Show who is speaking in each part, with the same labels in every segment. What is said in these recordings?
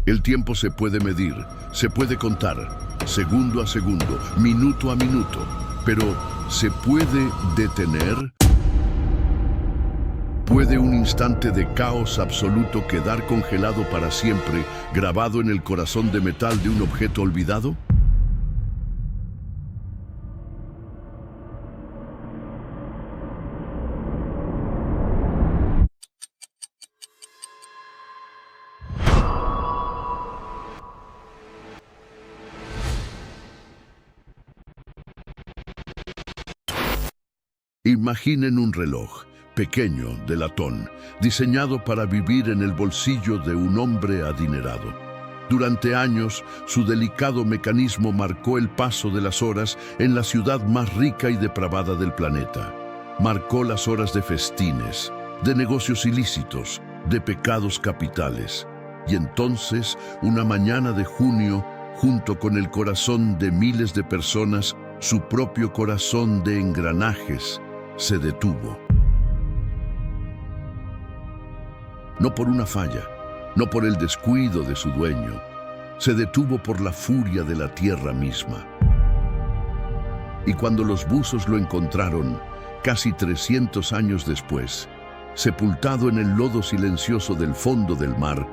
Speaker 1: El tiempo se puede medir, se puede contar, segundo a segundo, minuto a minuto, pero ¿se puede detener? ¿Puede un instante de caos absoluto quedar congelado para siempre, grabado en el corazón de metal de un objeto olvidado? Imaginen un reloj, pequeño, de latón, diseñado para vivir en el bolsillo de un hombre adinerado. Durante años, su delicado mecanismo marcó el paso de las horas en la ciudad más rica y depravada del planeta. Marcó las horas de festines, de negocios ilícitos, de pecados capitales. Y entonces, una mañana de junio, junto con el corazón de miles de personas, su propio corazón de engranajes se detuvo. No por una falla, no por el descuido de su dueño, se detuvo por la furia de la tierra misma. Y cuando los buzos lo encontraron, casi 300 años después, sepultado en el lodo silencioso del fondo del mar,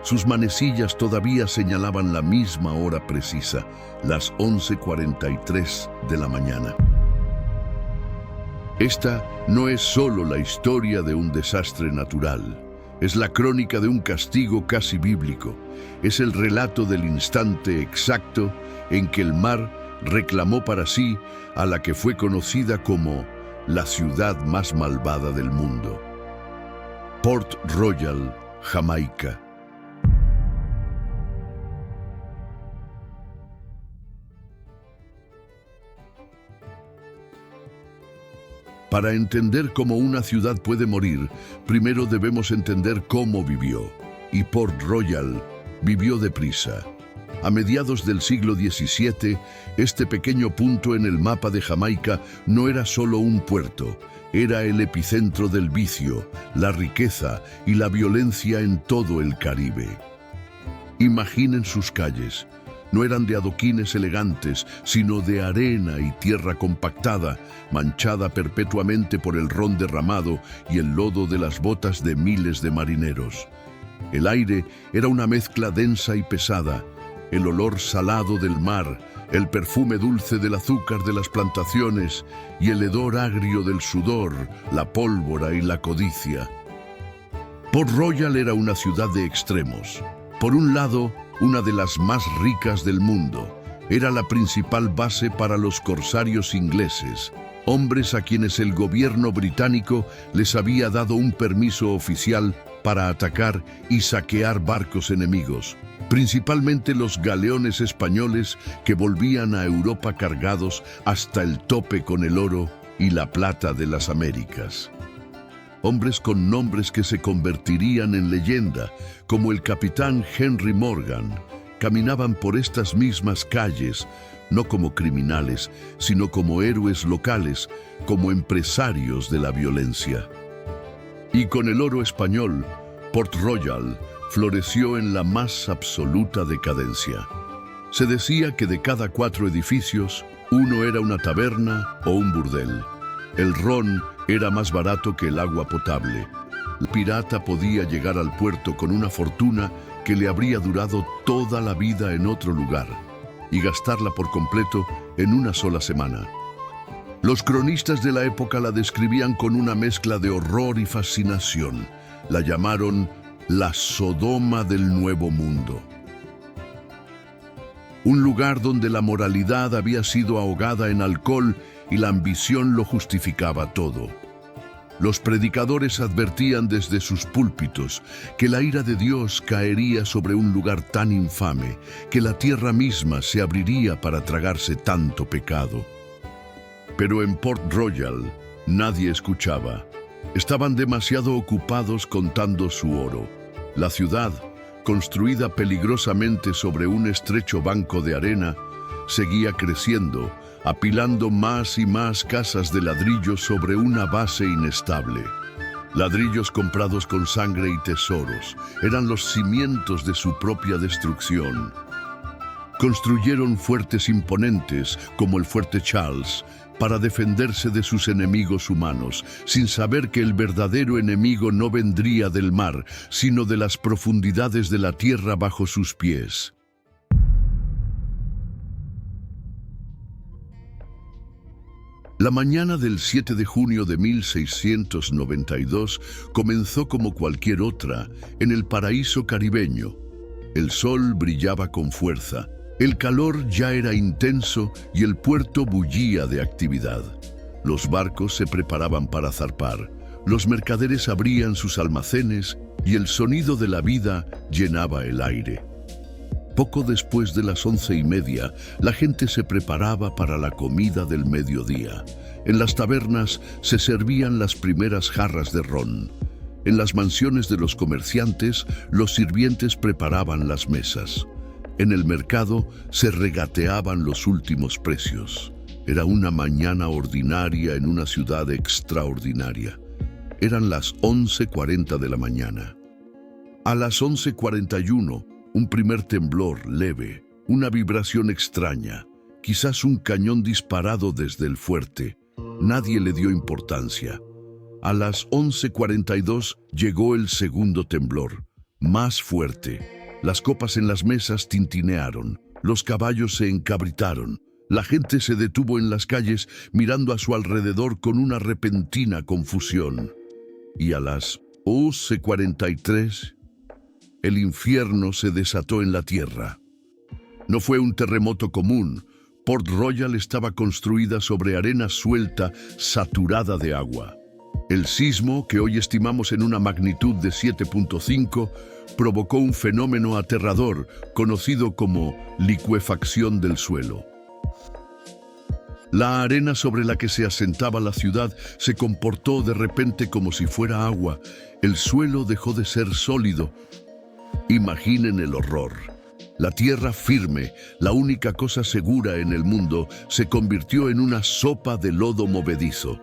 Speaker 1: sus manecillas todavía señalaban la misma hora precisa, las 11:43 de la mañana. Esta no es solo la historia de un desastre natural, es la crónica de un castigo casi bíblico, es el relato del instante exacto en que el mar reclamó para sí a la que fue conocida como la ciudad más malvada del mundo. Port Royal, Jamaica. Para entender cómo una ciudad puede morir, primero debemos entender cómo vivió. Y Port Royal vivió deprisa. A mediados del siglo XVII, este pequeño punto en el mapa de Jamaica no era solo un puerto, era el epicentro del vicio, la riqueza y la violencia en todo el Caribe. Imaginen sus calles. No eran de adoquines elegantes, sino de arena y tierra compactada, manchada perpetuamente por el ron derramado y el lodo de las botas de miles de marineros. El aire era una mezcla densa y pesada, el olor salado del mar, el perfume dulce del azúcar de las plantaciones y el hedor agrio del sudor, la pólvora y la codicia. Port Royal era una ciudad de extremos. Por un lado, una de las más ricas del mundo, era la principal base para los corsarios ingleses, hombres a quienes el gobierno británico les había dado un permiso oficial para atacar y saquear barcos enemigos, principalmente los galeones españoles que volvían a Europa cargados hasta el tope con el oro y la plata de las Américas. Hombres con nombres que se convertirían en leyenda, como el capitán Henry Morgan, caminaban por estas mismas calles, no como criminales, sino como héroes locales, como empresarios de la violencia. Y con el oro español, Port Royal floreció en la más absoluta decadencia. Se decía que de cada 4 edificios, uno era una taberna o un burdel. El ron era más barato que el agua potable. El pirata podía llegar al puerto con una fortuna que le habría durado toda la vida en otro lugar y gastarla por completo en una sola semana. Los cronistas de la época la describían con una mezcla de horror y fascinación. La llamaron la Sodoma del Nuevo Mundo. Un lugar donde la moralidad había sido ahogada en alcohol y la ambición lo justificaba todo. Los predicadores advertían desde sus púlpitos que la ira de Dios caería sobre un lugar tan infame, que la tierra misma se abriría para tragarse tanto pecado. Pero en Port Royal nadie escuchaba. Estaban demasiado ocupados contando su oro. La ciudad, construida peligrosamente sobre un estrecho banco de arena, seguía creciendo, apilando más y más casas de ladrillo sobre una base inestable. Ladrillos comprados con sangre y tesoros eran los cimientos de su propia destrucción. Construyeron fuertes imponentes, como el Fuerte Charles, para defenderse de sus enemigos humanos, sin saber que el verdadero enemigo no vendría del mar, sino de las profundidades de la tierra bajo sus pies. La mañana del 7 de junio de 1692 comenzó como cualquier otra en el paraíso caribeño. El sol brillaba con fuerza, el calor ya era intenso y el puerto bullía de actividad. Los barcos se preparaban para zarpar, los mercaderes abrían sus almacenes y el sonido de la vida llenaba el aire. Poco después de las 11:30, la gente se preparaba para la comida del mediodía. En las tabernas se servían las primeras jarras de ron. En las mansiones de los comerciantes, los sirvientes preparaban las mesas. En el mercado se regateaban los últimos precios. Era una mañana ordinaria en una ciudad extraordinaria. Eran las 11:40 de la mañana. A las 11:41, un primer temblor leve, una vibración extraña, quizás un cañón disparado desde el fuerte. Nadie le dio importancia. A las 11:42 llegó el segundo temblor, más fuerte. Las copas en las mesas tintinearon, los caballos se encabritaron, la gente se detuvo en las calles mirando a su alrededor con una repentina confusión. Y a las 11:43, el infierno se desató en la tierra. No fue un terremoto común. Port Royal estaba construida sobre arena suelta, saturada de agua. El sismo, que hoy estimamos en una magnitud de 7.5, provocó un fenómeno aterrador, conocido como licuefacción del suelo. La arena sobre la que se asentaba la ciudad se comportó de repente como si fuera agua. El suelo dejó de ser sólido. Imaginen el horror. La tierra firme, la única cosa segura en el mundo, se convirtió en una sopa de lodo movedizo.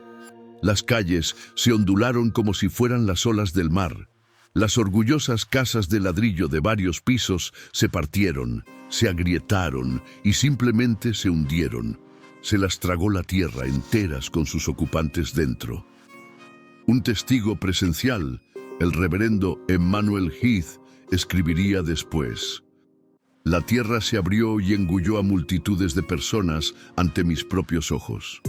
Speaker 1: Las calles se ondularon como si fueran las olas del mar. Las orgullosas casas de ladrillo de varios pisos se partieron, se agrietaron y simplemente se hundieron. Se las tragó la tierra enteras con sus ocupantes dentro. Un testigo presencial, el reverendo Emmanuel Heath, escribiría después: «La tierra se abrió y engulló a multitudes de personas ante mis propios ojos.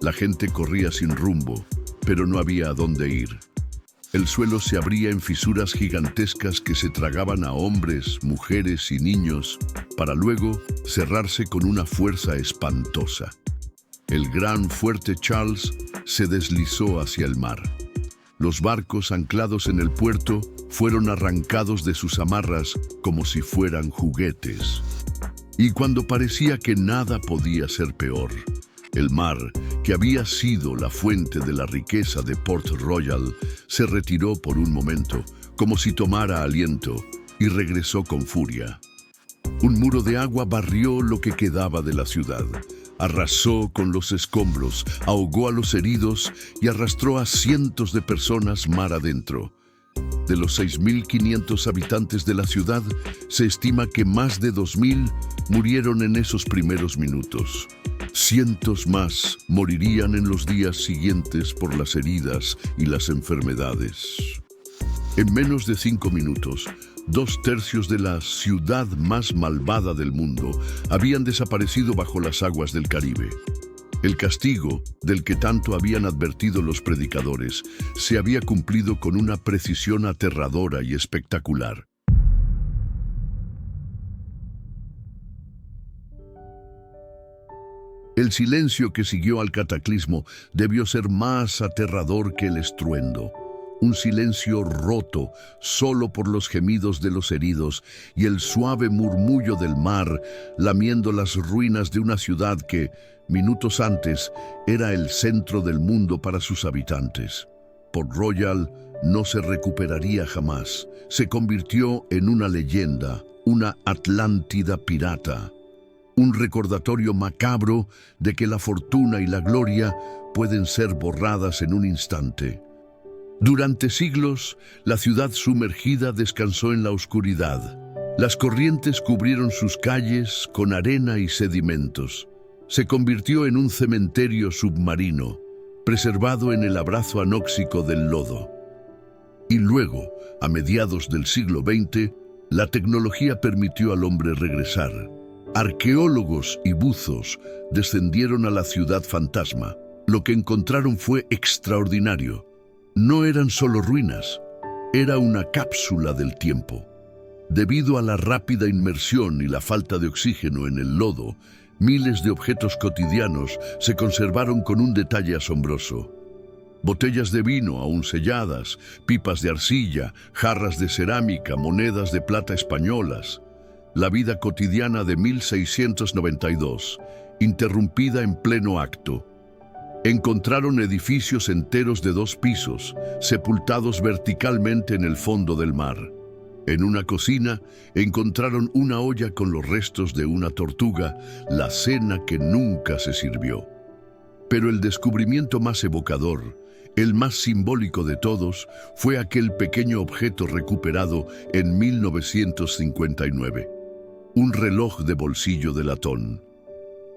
Speaker 1: La gente corría sin rumbo, pero no había a dónde ir. El suelo se abría en fisuras gigantescas que se tragaban a hombres, mujeres y niños, para luego cerrarse con una fuerza espantosa. El gran Fuerte Charles se deslizó hacia el mar. Los barcos anclados en el puerto fueron arrancados de sus amarras como si fueran juguetes. Y cuando parecía que nada podía ser peor, el mar, que había sido la fuente de la riqueza de Port Royal, se retiró por un momento, como si tomara aliento, y regresó con furia. Un muro de agua barrió lo que quedaba de la ciudad. Arrasó con los escombros, ahogó a los heridos y arrastró a cientos de personas mar adentro. De los 6.500 habitantes de la ciudad, se estima que más de 2.000 murieron en esos primeros minutos. Cientos más morirían en los días siguientes por las heridas y las enfermedades. En menos de 5 minutos, 2/3 de la ciudad más malvada del mundo habían desaparecido bajo las aguas del Caribe. El castigo, del que tanto habían advertido los predicadores, se había cumplido con una precisión aterradora y espectacular. El silencio que siguió al cataclismo debió ser más aterrador que el estruendo. Un silencio roto solo por los gemidos de los heridos y el suave murmullo del mar lamiendo las ruinas de una ciudad que, minutos antes, era el centro del mundo para sus habitantes. Port Royal no se recuperaría jamás. Se convirtió en una leyenda, una Atlántida pirata. Un recordatorio macabro de que la fortuna y la gloria pueden ser borradas en un instante. Durante siglos, la ciudad sumergida descansó en la oscuridad. Las corrientes cubrieron sus calles con arena y sedimentos. Se convirtió en un cementerio submarino, preservado en el abrazo anóxico del lodo. Y luego, a mediados del siglo XX, la tecnología permitió al hombre regresar. Arqueólogos y buzos descendieron a la ciudad fantasma. Lo que encontraron fue extraordinario. No eran solo ruinas, era una cápsula del tiempo. Debido a la rápida inmersión y la falta de oxígeno en el lodo, miles de objetos cotidianos se conservaron con un detalle asombroso. Botellas de vino aún selladas, pipas de arcilla, jarras de cerámica, monedas de plata españolas. La vida cotidiana de 1692, interrumpida en pleno acto. Encontraron edificios enteros de 2 pisos, sepultados verticalmente en el fondo del mar. En una cocina encontraron una olla con los restos de una tortuga, la cena que nunca se sirvió. Pero el descubrimiento más evocador, el más simbólico de todos, fue aquel pequeño objeto recuperado en 1959. Un reloj de bolsillo de latón.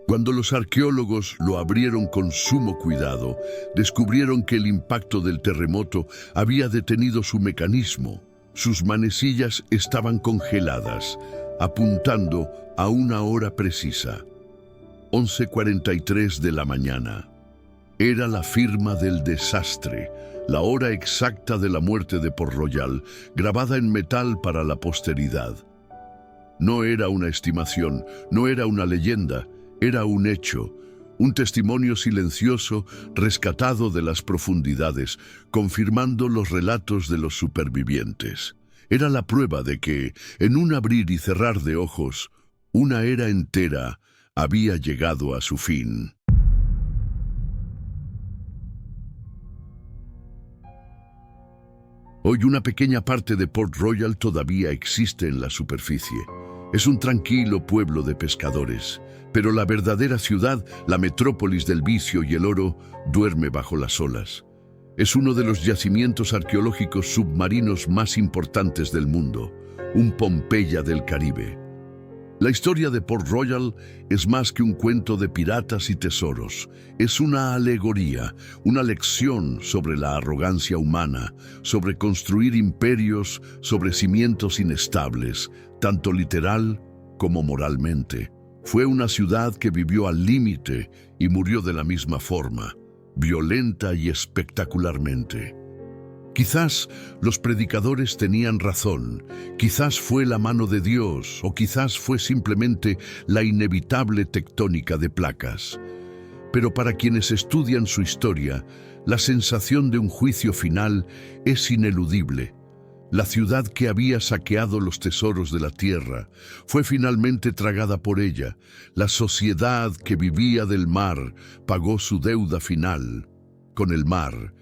Speaker 1: Cuando los arqueólogos lo abrieron con sumo cuidado, descubrieron que el impacto del terremoto había detenido su mecanismo. Sus manecillas estaban congeladas, apuntando a una hora precisa. 11:43 de la mañana. Era la firma del desastre, la hora exacta de la muerte de Port Royal, grabada en metal para la posteridad. No era una estimación, no era una leyenda, era un hecho, un testimonio silencioso rescatado de las profundidades, confirmando los relatos de los supervivientes. Era la prueba de que, en un abrir y cerrar de ojos, una era entera había llegado a su fin. Hoy una pequeña parte de Port Royal todavía existe en la superficie. Es un tranquilo pueblo de pescadores, pero la verdadera ciudad, la metrópolis del vicio y el oro, duerme bajo las olas. Es uno de los yacimientos arqueológicos submarinos más importantes del mundo, un Pompeya del Caribe. La historia de Port Royal es más que un cuento de piratas y tesoros. Es una alegoría, una lección sobre la arrogancia humana, sobre construir imperios sobre cimientos inestables, tanto literal como moralmente. Fue una ciudad que vivió al límite y murió de la misma forma, violenta y espectacularmente. Quizás los predicadores tenían razón, quizás fue la mano de Dios o quizás fue simplemente la inevitable tectónica de placas. Pero para quienes estudian su historia, la sensación de un juicio final es ineludible. La ciudad que había saqueado los tesoros de la tierra fue finalmente tragada por ella. La sociedad que vivía del mar pagó su deuda final con el mar.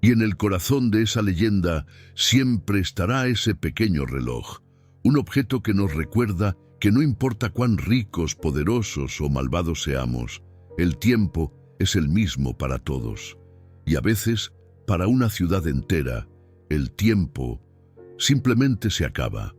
Speaker 1: Y en el corazón de esa leyenda siempre estará ese pequeño reloj, un objeto que nos recuerda que no importa cuán ricos, poderosos o malvados seamos, el tiempo es el mismo para todos. Y a veces, para una ciudad entera, el tiempo simplemente se acaba.